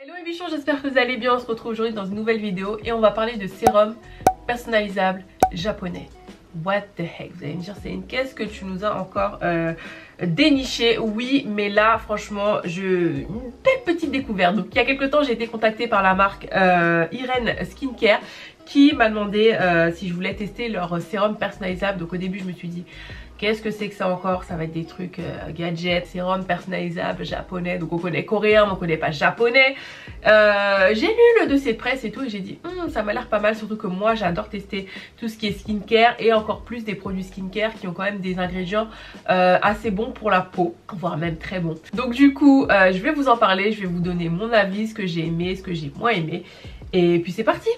Hello mes bichons, j'espère que vous allez bien. On se retrouve aujourd'hui dans une nouvelle vidéo et on va parler de sérum personnalisable japonais. What the heck, vous allez me dire Céline, qu'est-ce que tu nous as encore déniché? Oui, mais là franchement, une belle petite découverte. Donc il y a quelques temps, j'ai été contactée par la marque Irene Skincare qui m'a demandé si je voulais tester leur sérum personnalisable. Donc au début je me suis dit, qu'est-ce que c'est que ça encore? Ça va être des trucs gadgets, sérum personnalisable japonais. Donc on connaît coréen, mais on connaît pas japonais. J'ai lu le dossier de presse et tout et j'ai dit ça m'a l'air pas mal. Surtout que moi j'adore tester tout ce qui est skincare et encore plus des produits skincare qui ont quand même des ingrédients assez bons pour la peau, voire même très bons. Donc du coup je vais vous en parler, je vais vous donner mon avis, ce que j'ai aimé, ce que j'ai moins aimé. Et puis c'est parti!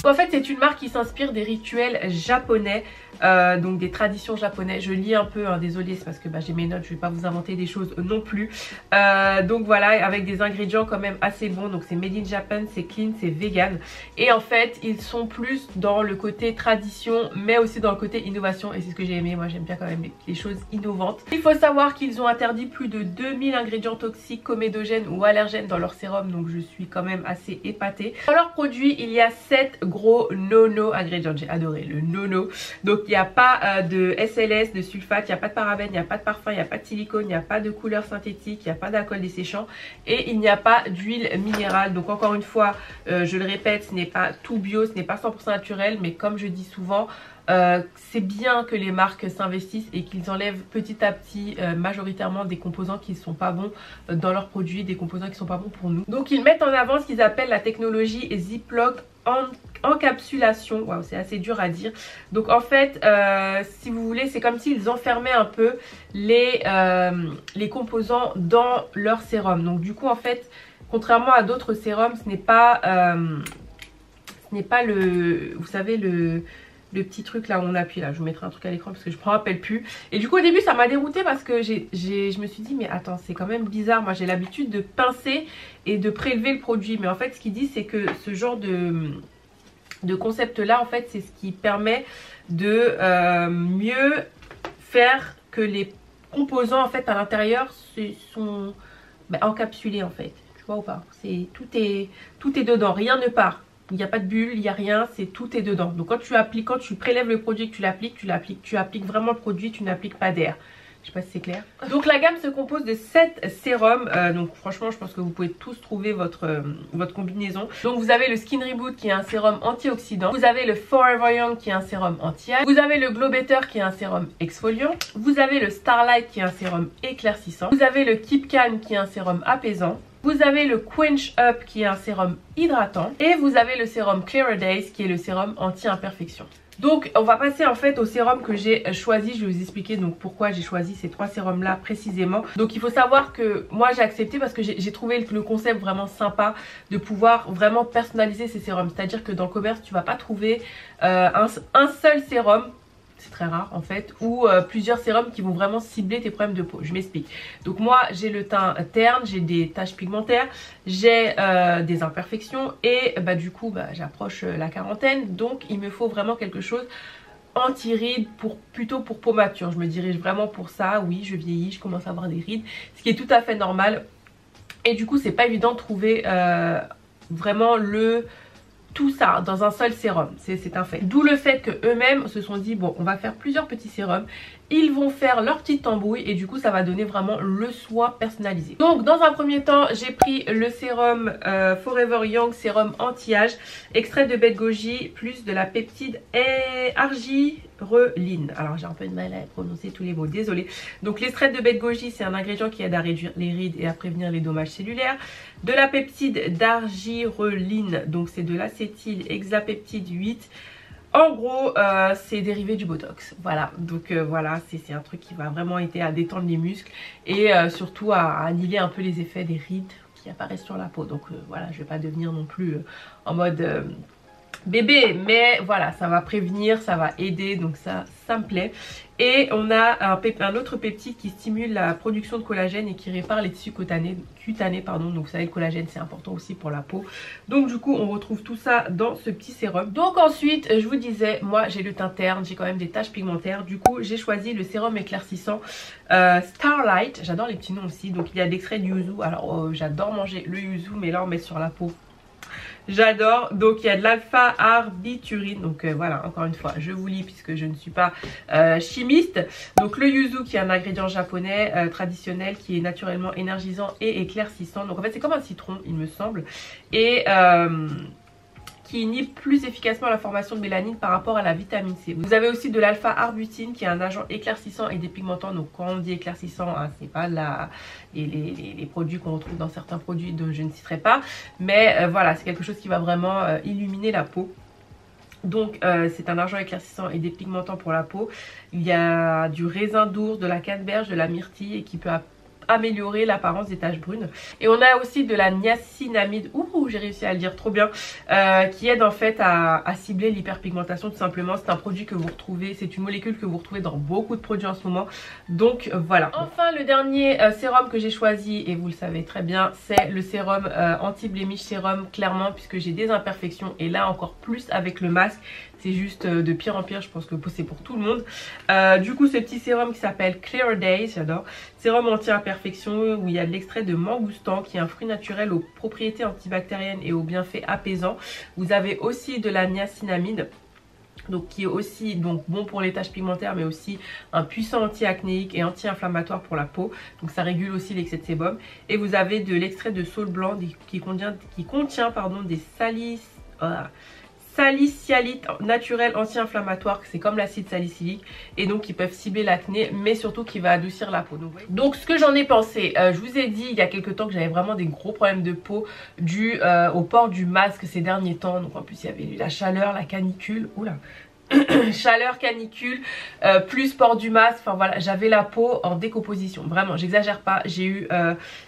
En fait c'est une marque qui s'inspire des rituels japonais, donc des traditions japonaises. Je lis un peu, hein, désolée, c'est parce que j'ai mes notes, je vais pas vous inventer des choses non plus. Donc voilà, avec des ingrédients quand même assez bons. Donc c'est made in Japan, c'est clean, c'est vegan. Et en fait ils sont plus dans le côté tradition mais aussi dans le côté innovation. Et c'est ce que j'ai aimé, moi j'aime bien quand même les choses innovantes. Il faut savoir qu'ils ont interdit plus de 2000 ingrédients toxiques, comédogènes ou allergènes dans leur sérum. Donc je suis quand même assez épatée. Dans leurs produits il y a 7 gros no-no ingrédients, j'ai adoré le no-no. Donc il n'y a pas de SLS, de sulfate, il n'y a pas de parabènes, il n'y a pas de parfum, il n'y a pas de silicone, il n'y a pas de couleur synthétique, il n'y a pas d'alcool desséchant et il n'y a pas d'huile minérale. Donc encore une fois, je le répète, ce n'est pas tout bio, ce n'est pas 100% naturel, mais comme je dis souvent, c'est bien que les marques s'investissent et qu'ils enlèvent petit à petit majoritairement des composants qui ne sont pas bons dans leurs produits, des composants qui ne sont pas bons pour nous. Donc ils mettent en avant ce qu'ils appellent la technologie Ziploc encapsulation. Waouh, c'est assez dur à dire. Donc en fait si vous voulez, c'est comme s'ils enfermaient un peu les composants dans leur sérum. Donc du coup en fait, contrairement à d'autres sérums, ce n'est pas le, vous savez, le petit truc là où on appuie là, je vous mettrai un truc à l'écran parce que je ne me rappelle plus. Et du coup au début ça m'a déroutée parce que je me suis dit mais attends, c'est quand même bizarre. Moi j'ai l'habitude de pincer et de prélever le produit, mais en fait ce qu'il dit c'est que ce genre de concept là en fait c'est ce qui permet de mieux faire que les composants en fait à l'intérieur sont encapsulés en fait, tu vois ou pas, tout est dedans, rien ne part. Il n'y a pas de bulle, il n'y a rien, tout est dedans. Donc quand tu prélèves le produit, que tu appliques vraiment le produit, tu n'appliques pas d'air. Je sais pas si c'est clair. Donc la gamme se compose de 7 sérums. Donc franchement je pense que vous pouvez tous trouver votre combinaison. Donc vous avez le Skin Reboot qui est un sérum antioxydant. Vous avez le Forever Young qui est un sérum anti-âge. Vous avez le Glow Better qui est un sérum exfoliant. Vous avez le Starlight qui est un sérum éclaircissant. Vous avez le Keep Calm qui est un sérum apaisant. Vous avez le Quench Up qui est un sérum hydratant. Et vous avez le sérum Clearer Days qui est le sérum anti-imperfection. Donc on va passer en fait au sérum que j'ai choisi. Je vais vous expliquer donc pourquoi j'ai choisi ces 3 sérums là précisément. Donc il faut savoir que moi j'ai accepté parce que j'ai trouvé le concept vraiment sympa de pouvoir vraiment personnaliser ces sérums. C'est à dire que dans le commerce tu vas pas trouver un seul sérum. C'est très rare en fait, ou plusieurs sérums qui vont vraiment cibler tes problèmes de peau. Je m'explique. Donc moi j'ai le teint terne, j'ai des taches pigmentaires, j'ai des imperfections et du coup j'approche la quarantaine. Donc il me faut vraiment quelque chose anti-rides, plutôt pour peau mature. Je me dirige vraiment pour ça. Oui, je vieillis, je commence à avoir des rides, ce qui est tout à fait normal. Et du coup c'est pas évident de trouver vraiment tout ça dans un seul sérum, c'est un fait. D'où le fait que eux-mêmes se sont dit bon on va faire plusieurs petits sérums, ils vont faire leur petite tambouille et du coup ça va donner vraiment le soin personnalisé. Donc dans un premier temps j'ai pris le sérum Forever Young sérum anti-âge, extrait de baie de goji plus de la peptide argireline. Alors j'ai un peu de mal à prononcer tous les mots, désolé. Donc l'extrait de baie de goji c'est un ingrédient qui aide à réduire les rides et à prévenir les dommages cellulaires. De la peptide d'argireline, donc c'est de l'acétyl hexapeptide 8. En gros c'est dérivé du botox. Voilà, donc voilà, c'est un truc qui va vraiment aider à détendre les muscles et surtout à annihiler un peu les effets des rides qui apparaissent sur la peau. Donc voilà, je vais pas devenir non plus en mode bébé, mais voilà, ça va prévenir, ça va aider, donc ça me plaît. Et on a un autre peptide qui stimule la production de collagène et qui répare les tissus cutanés, pardon. Donc vous savez, le collagène c'est important aussi pour la peau. Donc du coup on retrouve tout ça dans ce petit sérum. Donc ensuite je vous disais, moi j'ai le teint terne, j'ai quand même des taches pigmentaires. Du coup j'ai choisi le sérum éclaircissant Starlight. J'adore les petits noms aussi. Donc il y a l'extrait de yuzu. Alors j'adore manger le yuzu, mais là on met sur la peau. J'adore. Donc il y a de l'alpha arbiturine. Donc voilà, encore une fois je vous lis puisque je ne suis pas chimiste. Donc le yuzu qui est un ingrédient japonais traditionnel qui est naturellement énergisant et éclaircissant. Donc en fait c'est comme un citron il me semble. Et qui inhibe plus efficacement la formation de mélanine par rapport à la vitamine C. Vous avez aussi de l'alpha arbutine qui est un agent éclaircissant et dépigmentant. Donc quand on dit éclaircissant, hein, c'est pas les produits qu'on retrouve dans certains produits dont je ne citerai pas. Mais voilà, c'est quelque chose qui va vraiment illuminer la peau. Donc c'est un agent éclaircissant et dépigmentant pour la peau. Il y a du raisin d'ours, de la canneberge, de la myrtille et qui peut améliorer l'apparence des taches brunes. Et on a aussi de la niacinamide, ouh j'ai réussi à le dire trop bien, qui aide en fait à cibler l'hyperpigmentation tout simplement. C'est un produit que vous retrouvez, c'est une molécule que vous retrouvez dans beaucoup de produits en ce moment. Donc voilà. Enfin le dernier sérum que j'ai choisi, et vous le savez très bien, c'est le sérum anti-blemish sérum, clairement, puisque j'ai des imperfections et là encore plus avec le masque. C'est juste de pire en pire, je pense que c'est pour tout le monde. Du coup ce petit sérum qui s'appelle Clear Days, j'adore. Sérum anti-imperfection où il y a de l'extrait de mangoustan qui est un fruit naturel aux propriétés antibactériennes et aux bienfaits apaisants. Vous avez aussi de la niacinamide. Donc qui est aussi donc bon pour les taches pigmentaires, mais aussi un puissant anti-acnéique et anti-inflammatoire pour la peau. Donc ça régule aussi l'excès de sébum. Et vous avez de l'extrait de saule blanc qui contient pardon, des salicylites naturels anti-inflammatoires, c'est comme l'acide salicylique, et donc qui peuvent cibler l'acné, mais surtout qui va adoucir la peau. Donc ce que j'en ai pensé, je vous ai dit il y a quelques temps que j'avais vraiment des gros problèmes de peau dû au port du masque ces derniers temps. Donc en plus il y avait la chaleur, la canicule, oula, chaleur, canicule, plus port du masque, enfin voilà, j'avais la peau en décomposition, vraiment, j'exagère pas, j'ai eu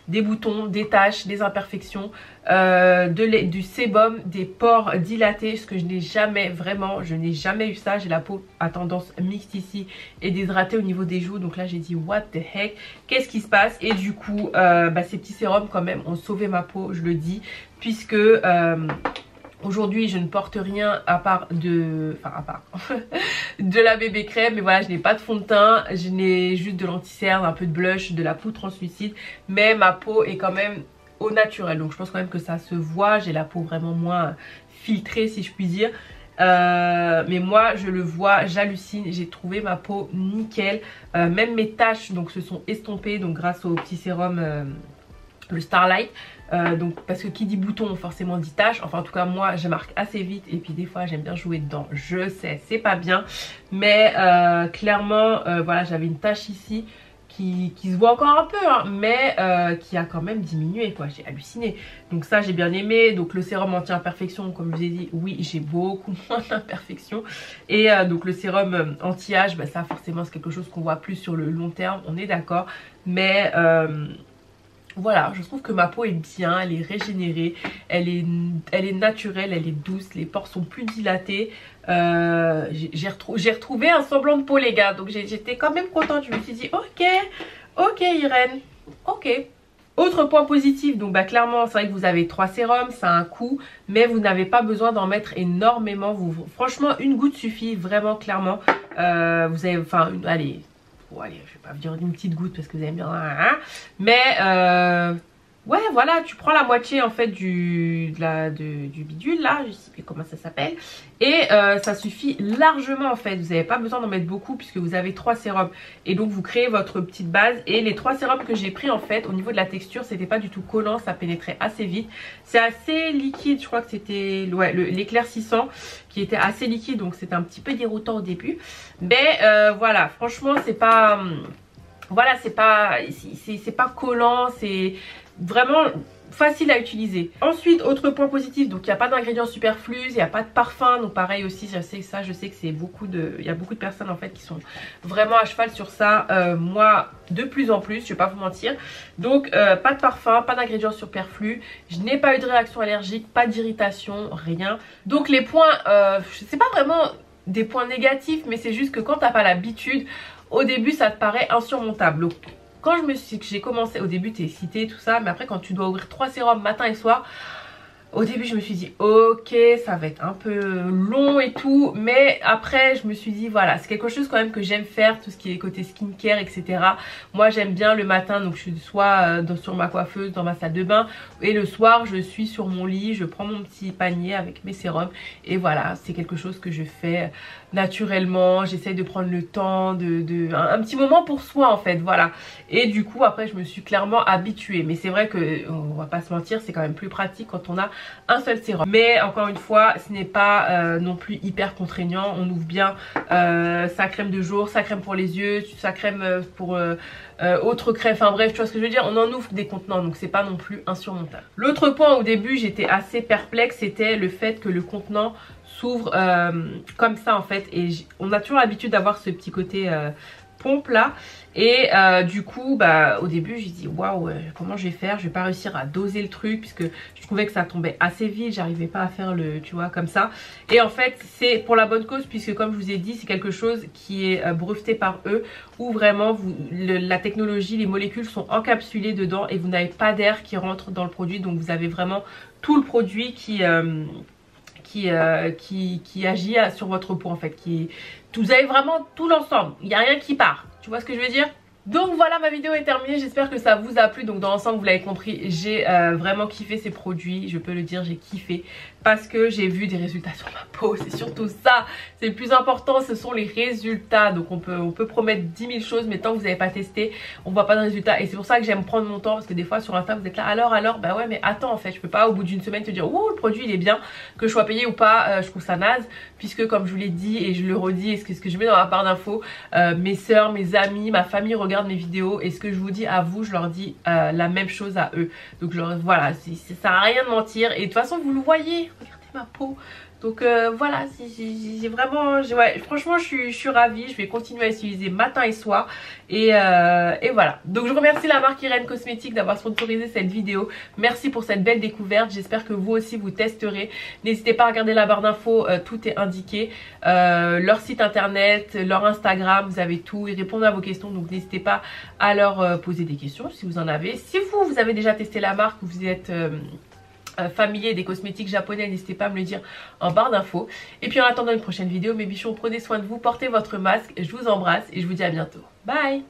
des boutons, des taches, des imperfections, du sébum, des pores dilatés, ce que je n'ai jamais vraiment, je n'ai jamais eu ça. J'ai la peau à tendance mixte ici et déshydratée au niveau des joues, donc là j'ai dit what the heck, qu'est-ce qui se passe? Et du coup ces petits sérums quand même ont sauvé ma peau, je le dis, puisque aujourd'hui je ne porte rien à part de la bébé crème, mais voilà, je n'ai pas de fond de teint, je n'ai juste de l'anti-cerne, un peu de blush, de la poudre translucide, mais ma peau est quand même au naturel, donc je pense quand même que ça se voit. J'ai la peau vraiment moins filtrée si je puis dire, mais moi je le vois, j'hallucine, j'ai trouvé ma peau nickel, même mes taches donc se sont estompées donc grâce au petit sérum le Starlight. Donc parce que qui dit bouton forcément dit tache, enfin en tout cas moi je marque assez vite et puis des fois j'aime bien jouer dedans, je sais c'est pas bien, mais clairement voilà, j'avais une tache ici qui se voit encore un peu hein, mais qui a quand même diminué quoi, j'ai halluciné. Donc ça j'ai bien aimé. Donc le sérum anti-imperfection, comme je vous ai dit, oui j'ai beaucoup moins d'imperfections. Et donc le sérum anti-âge, bah, ça forcément c'est quelque chose qu'on voit plus sur le long terme, on est d'accord, mais voilà, je trouve que ma peau est bien, elle est régénérée, elle est naturelle, elle est douce, les pores sont plus dilatés. J'ai retrouvé un semblant de peau les gars, donc j'étais quand même contente. Je me suis dit ok Irène, ok. Autre point positif, donc bah clairement c'est vrai que vous avez 3 sérums, ça a un coût, mais vous n'avez pas besoin d'en mettre énormément. Franchement une goutte suffit vraiment clairement. Vous avez, enfin allez, bon, allez, je vais pas vous dire une petite goutte parce que vous allez me dire hein, mais ouais voilà, tu prends la moitié en fait du bidule là, je sais plus comment ça s'appelle, et ça suffit largement en fait. Vous n'avez pas besoin d'en mettre beaucoup puisque vous avez 3 sérums, et donc vous créez votre petite base. Et les 3 sérums que j'ai pris en fait, au niveau de la texture c'était pas du tout collant, ça pénétrait assez vite, c'est assez liquide. Je crois que c'était ouais, l'éclaircissant qui était assez liquide, donc c'était un petit peu déroutant au début, mais voilà, franchement c'est pas voilà, c'est pas collant, c'est vraiment facile à utiliser. Ensuite, autre point positif, donc il n'y a pas d'ingrédients superflus, il n'y a pas de parfum, donc pareil aussi, je sais que c'est il y a beaucoup de personnes en fait qui sont vraiment à cheval sur ça, moi de plus en plus, je vais pas vous mentir. Donc pas de parfum, pas d'ingrédients superflus, je n'ai pas eu de réaction allergique, pas d'irritation, rien. Donc les points, c'est pas vraiment des points négatifs, mais c'est juste que quand t'as pas l'habitude, au début ça te paraît insurmontable. Donc, quand j'ai commencé, au début t'es excité tout ça, mais après quand tu dois ouvrir 3 sérums matin et soir, au début je me suis dit ok ça va être un peu long et tout, mais après je me suis dit voilà c'est quelque chose quand même que j'aime faire, tout ce qui est côté skincare etc. Moi j'aime bien le matin, donc je suis soit sur ma coiffeuse dans ma salle de bain, et le soir je suis sur mon lit, je prends mon petit panier avec mes sérums, et voilà c'est quelque chose que je fais naturellement. J'essaye de prendre le temps un petit moment pour soi en fait, voilà. Et du coup après je me suis clairement habituée, mais c'est vrai que on va pas se mentir, c'est quand même plus pratique quand on a un seul sérum. Mais encore une fois ce n'est pas non plus hyper contraignant. On ouvre bien sa crème de jour, sa crème pour les yeux, sa crème pour autre crème, enfin bref tu vois ce que je veux dire, on en ouvre des contenants, donc c'est pas non plus insurmontable. L'autre point au début j'étais assez perplexe, c'était le fait que le contenant s'ouvre comme ça en fait, et on a toujours l'habitude d'avoir ce petit côté pompe là, et du coup bah au début j'ai dit waouh comment je vais faire, je vais pas réussir à doser le truc puisque je trouvais que ça tombait assez vite, j'arrivais pas à faire le tu vois comme ça, et en fait c'est pour la bonne cause puisque comme je vous ai dit c'est quelque chose qui est breveté par eux, où vraiment la technologie, les molécules sont encapsulées dedans et vous n'avez pas d'air qui rentre dans le produit, donc vous avez vraiment tout le produit qui agit sur votre peau en fait, vous avez vraiment tout l'ensemble, il n'y a rien qui part, tu vois ce que je veux dire? Donc voilà, ma vidéo est terminée, j'espère que ça vous a plu. Donc dans l'ensemble vous l'avez compris, j'ai vraiment kiffé ces produits, je peux le dire, j'ai kiffé parce que j'ai vu des résultats sur ma peau, c'est surtout ça, c'est le plus important, ce sont les résultats. Donc on peut promettre 10 000 choses, mais tant que vous n'avez pas testé, on voit pas de résultats. Et c'est pour ça que j'aime prendre mon temps, parce que des fois sur Insta vous êtes là alors, bah ouais mais attends en fait, je peux pas au bout d'une semaine te dire ouh le produit il est bien, que je sois payée ou pas, je trouve ça naze, puisque comme je vous l'ai dit et je le redis, et ce que je mets dans ma barre d'infos, mes soeurs, mes amis, ma famille regardent mes vidéos, et ce que je vous dis à vous je leur dis la même chose à eux. Donc voilà, ça sert à rien de mentir, et de toute façon vous le voyez, regardez ma peau. Donc voilà, j'ai vraiment, ouais, franchement je suis ravie, je vais continuer à utiliser matin et soir, et voilà. Donc je remercie la marque Irène Cosmétiques d'avoir sponsorisé cette vidéo, merci pour cette belle découverte, j'espère que vous aussi vous testerez. N'hésitez pas à regarder la barre d'infos, tout est indiqué, leur site internet, leur Instagram, vous avez tout, ils répondent à vos questions, donc n'hésitez pas à leur poser des questions si vous en avez. Si vous avez déjà testé la marque, ou vous êtes familier des cosmétiques japonais, n'hésitez pas à me le dire en barre d'infos. Et puis en attendant une prochaine vidéo, mes bichons, prenez soin de vous, portez votre masque, je vous embrasse et je vous dis à bientôt. Bye!